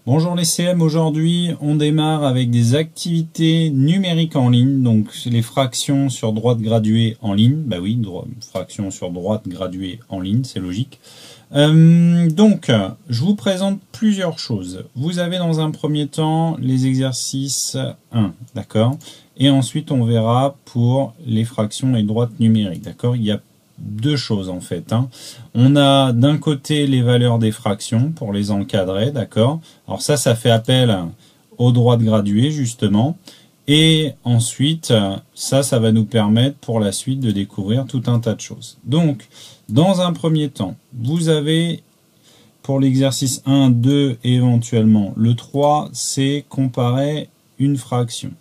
Bonjour les CM, aujourd'hui on démarre avec des activités numériques en ligne, donc les fractions sur droite graduée en ligne, bah oui, fractions sur droite graduée en ligne, c'est logique. Donc, je vous présente plusieurs choses. Vous avez dans un premier temps les exercices 1, d'accord? Et ensuite on verra pour les fractions et droite numérique, d'accord? Il y a deux choses en fait. On a d'un côté les valeurs des fractions pour les encadrer, d'accord? Alors ça fait appel aux droites graduées justement. Et ensuite, ça va nous permettre pour la suite de découvrir tout un tas de choses. Donc, dans un premier temps, vous avez pour l'exercice 1, 2 et éventuellement le 3, c'est comparer une fraction.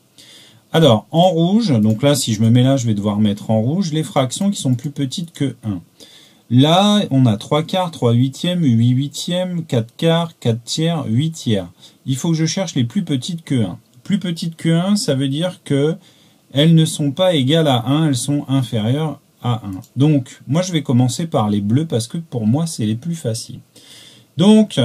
Alors, en rouge, donc là, si je me mets là, je vais devoir mettre en rouge les fractions qui sont plus petites que 1. Là, on a 3 quarts, 3 huitièmes, 8 huitièmes, 4 quarts, 4 tiers, 8 tiers. Il faut que je cherche les plus petites que 1. Plus petites que 1, ça veut dire que elles ne sont pas égales à 1, elles sont inférieures à 1. Donc, moi, je vais commencer par les bleus parce que pour moi, c'est les plus faciles. Donc,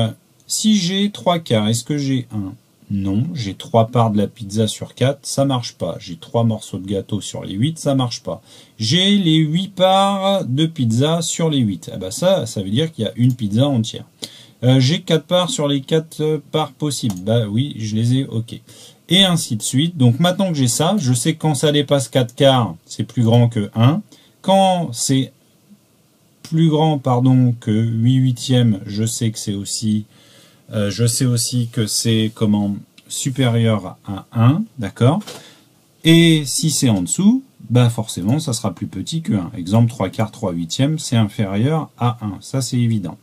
si j'ai 3 quarts, est-ce que j'ai 1 ? Non, j'ai 3 parts de la pizza sur 4, ça marche pas. J'ai 3 morceaux de gâteau sur les 8, ça marche pas. J'ai les 8 parts de pizza sur les 8. Eh ben ça veut dire qu'il y a une pizza entière. J'ai 4 parts sur les 4 parts possibles. Bah oui, je les ai, ok. Et ainsi de suite. Donc maintenant que j'ai ça, je sais que quand ça dépasse 4 quarts, c'est plus grand que 1. Quand c'est plus grand, que 8 huitièmes, je sais que c'est aussi... que c'est supérieur à 1, d'accord? Et si c'est en dessous, bah forcément, ça sera plus petit que 1. Exemple, 3 quarts, 3 huitièmes, c'est inférieur à 1. Ça, c'est évident.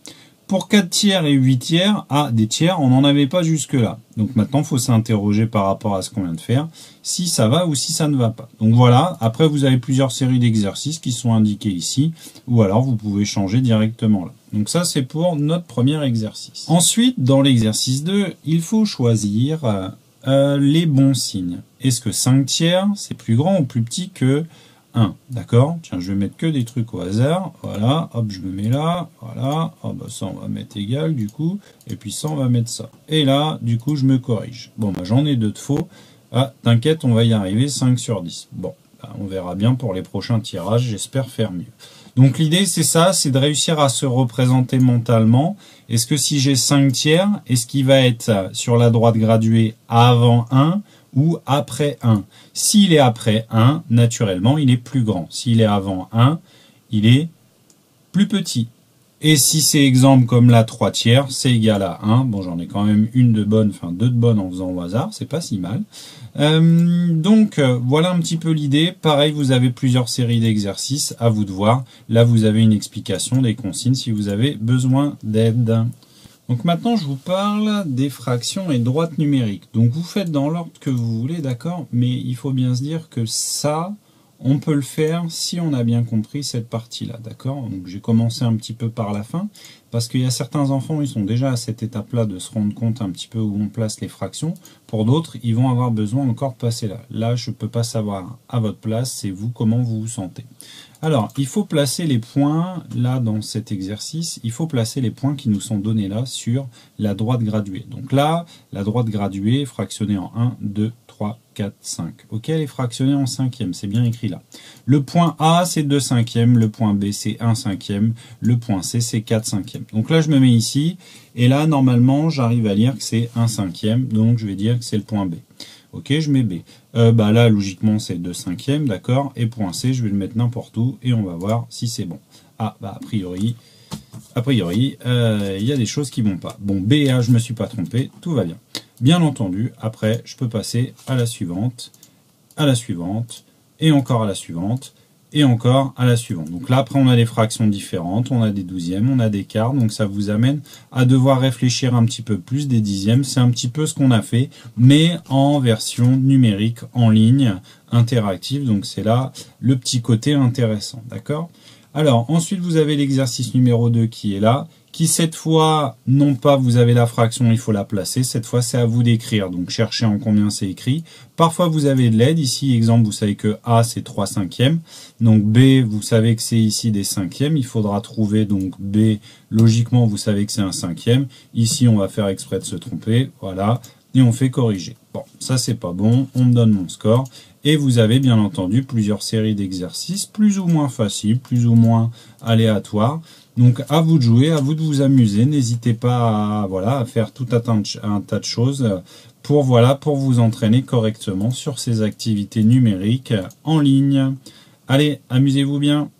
Pour 4 tiers et 8 tiers, des tiers, on n'en avait pas jusque-là. Donc maintenant, il faut s'interroger par rapport à ce qu'on vient de faire, si ça va ou si ça ne va pas. Donc voilà, après vous avez plusieurs séries d'exercices qui sont indiqués ici, ou alors vous pouvez changer directement là. Donc ça, c'est pour notre premier exercice. Ensuite, dans l'exercice 2, il faut choisir les bons signes. Est-ce que 5 tiers, c'est plus grand ou plus petit que 1, d'accord? Tiens, je vais mettre que des trucs au hasard. Voilà, hop, je me mets là. Voilà, oh, bah, ça, on va mettre égal, du coup. Et puis ça, on va mettre ça. Et là, du coup, je me corrige. Bon, bah, j'en ai 2 de faux. Ah, t'inquiète, on va y arriver, 5 sur 10. Bon, bah, on verra bien pour les prochains tirages. J'espère faire mieux. Donc, l'idée, c'est ça, c'est de réussir à se représenter mentalement. Est-ce que si j'ai 5 tiers, est-ce qu'il va être sur la droite graduée avant 1 ou après 1. S'il est après 1, naturellement, il est plus grand. S'il est avant 1, il est plus petit. Et si c'est exemple comme la 3 tiers, c'est égal à 1. Bon, j'en ai quand même une de bonne, enfin 2 de bonnes en faisant au hasard, c'est pas si mal. Donc, voilà un petit peu l'idée. Pareil, vous avez plusieurs séries d'exercices, à vous de voir. Là, vous avez une explication, des consignes si vous avez besoin d'aide. Donc maintenant, je vous parle des fractions et droites numériques. Donc vous faites dans l'ordre que vous voulez, d'accord? Mais il faut bien se dire que ça, on peut le faire si on a bien compris cette partie-là, d'accord? Donc j'ai commencé un petit peu par la fin, parce qu'il y a certains enfants, ils sont déjà à cette étape-là de se rendre compte un petit peu où on place les fractions. Pour d'autres, ils vont avoir besoin encore de passer là. Là, je ne peux pas savoir à votre place, c'est vous comment vous vous sentez. Alors, il faut placer les points, là, dans cet exercice, il faut placer les points qui nous sont donnés là sur la droite graduée. Donc là, la droite graduée est fractionnée en 1, 2, 3, 4, 5. Ok, elle est fractionnée en cinquième, c'est bien écrit là. Le point A, c'est 2 cinquièmes, le point B, c'est 1 cinquième, le point C, c'est 4 cinquièmes. Donc là, je me mets ici, et là, normalement, j'arrive à lire que c'est 1 cinquième, donc je vais dire que c'est le point B. Ok, je mets B. Bah là, logiquement, c'est 2 cinquièmes, d'accord. Et point C, je vais le mettre n'importe où et on va voir si c'est bon. Ah, bah a priori, il y a des choses qui vont pas. Bon, B et A, je me suis pas trompé, tout va bien. Bien entendu, après, je peux passer à la suivante, et encore à la suivante, et encore à la suivante. Donc là, après, on a des fractions différentes, on a des douzièmes, on a des quarts, donc ça vous amène à devoir réfléchir un petit peu plus des dixièmes. C'est un petit peu ce qu'on a fait, mais en version numérique, en ligne, interactive. Donc c'est là le petit côté intéressant, d'accord? Alors, ensuite, vous avez l'exercice numéro 2 qui est là, qui cette fois, non pas vous avez la fraction, il faut la placer, cette fois c'est à vous d'écrire, donc cherchez en combien c'est écrit. Parfois vous avez de l'aide, ici exemple vous savez que A c'est 3/5, donc B vous savez que c'est ici des cinquièmes, il faudra trouver donc B, logiquement vous savez que c'est un cinquième, ici on va faire exprès de se tromper, voilà, et on fait corriger. Bon, ça c'est pas bon, on me donne mon score, et vous avez bien entendu plusieurs séries d'exercices, plus ou moins faciles, plus ou moins aléatoires. Donc à vous de jouer, à vous de vous amuser, n'hésitez pas à, voilà, à faire tout un tas de choses pour, voilà, pour vous entraîner correctement sur ces activités numériques en ligne. Allez, amusez-vous bien!